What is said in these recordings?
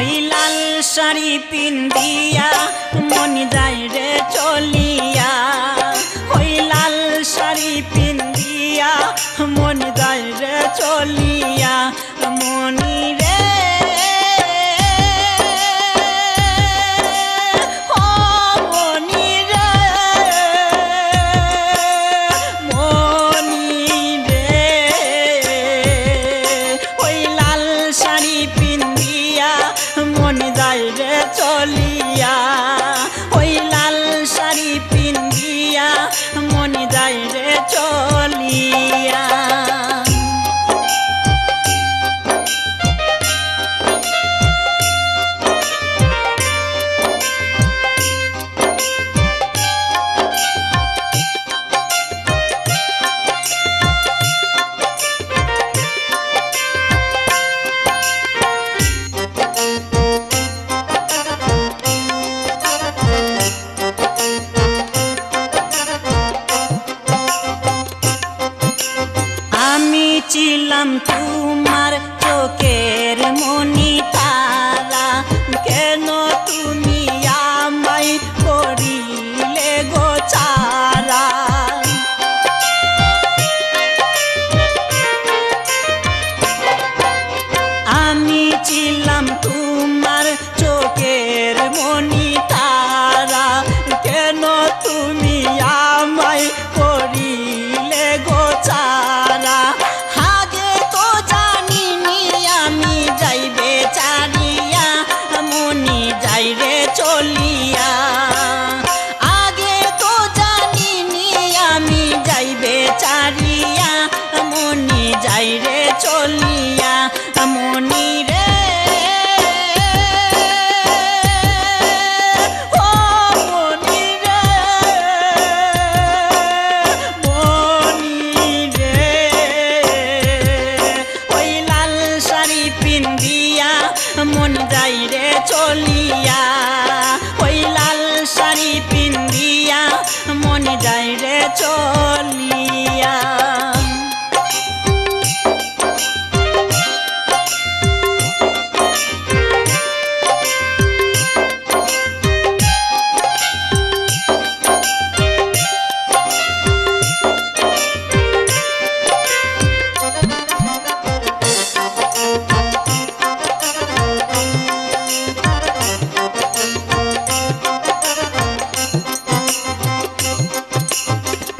ওই লাল শাড়ি পিন্দিয়া মন যায় রে চলিয়া ওই লাল শাড়ি পিন্দিয়া মন যায় রে চলিয়া মনি রে চলিয়া ওই লাল শাড়ি পিন্দিয়া মন যায় রে চলিয়া ছিলাম তোমার চোখের মনি তারা কেন তুমি আমায় করিলে গো ছাড়া আমি ছিলাম তোমার চোখের মনি তারা কেন তুমি আমায় করিলে গো ছাড়া চলিয়া আগে তো জানিনি আমি যাইবে চারিয়া মনি যাই রে চলিয়া মনি রে ও মনি রে মনি রে ওই লাল শাড়ি পিন্দিয়া মন যাই রে চলিয়া ওই লাল শাড়ি পিন্দিয়া মন যায় রে চলিয়া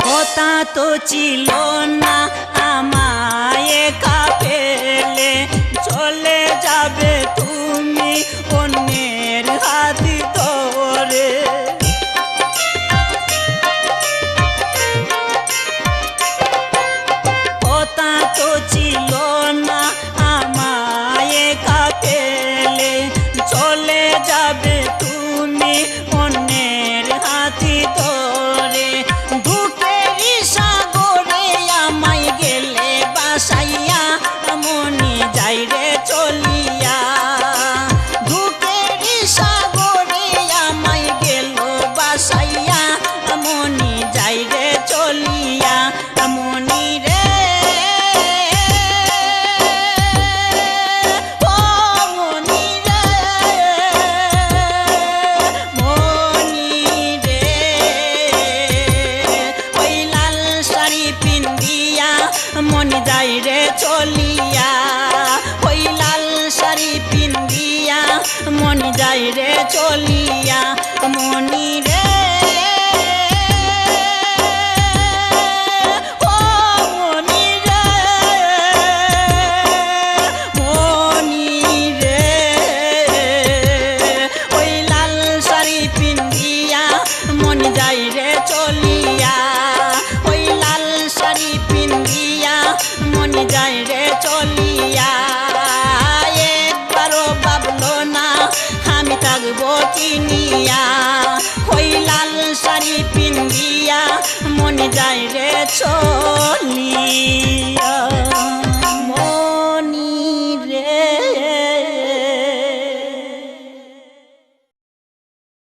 কথা তো ছিল না আমায় একা ফেলে চলে যাবে তুমি অন্যের হাত ধরে কথা তো ছিল না আমায় একা ফেলে চলে যাবে তুমি অন্যের হাত ধরে সাইয়া মনি যাই রে চলিয়া ধুকের সাগরে আমায় গেল বাসাইয়া মনি যাই রে চলিয়া মনি রে ও মনি রে মনি রে ওই লাল শাড়ি পিন্দিয়া মন যায় রে চলিয়া ওই লাল শাড়ি পিন্দিয়া মন যায় রে চলিয়া মনি রে ও মনি রে মনি রে ওই লাল শাড়ি পিন্দিয়া মন যায় রে চলিয়া ওই লাল শাড়ি পিন্দিয়া মন যায় রে চলিয়া একবারও ভাবলো না আমি থাকবো কিনিয়া ওই লাল শাড়ি পিন্দিয়া মন যায় রে চলিয়া।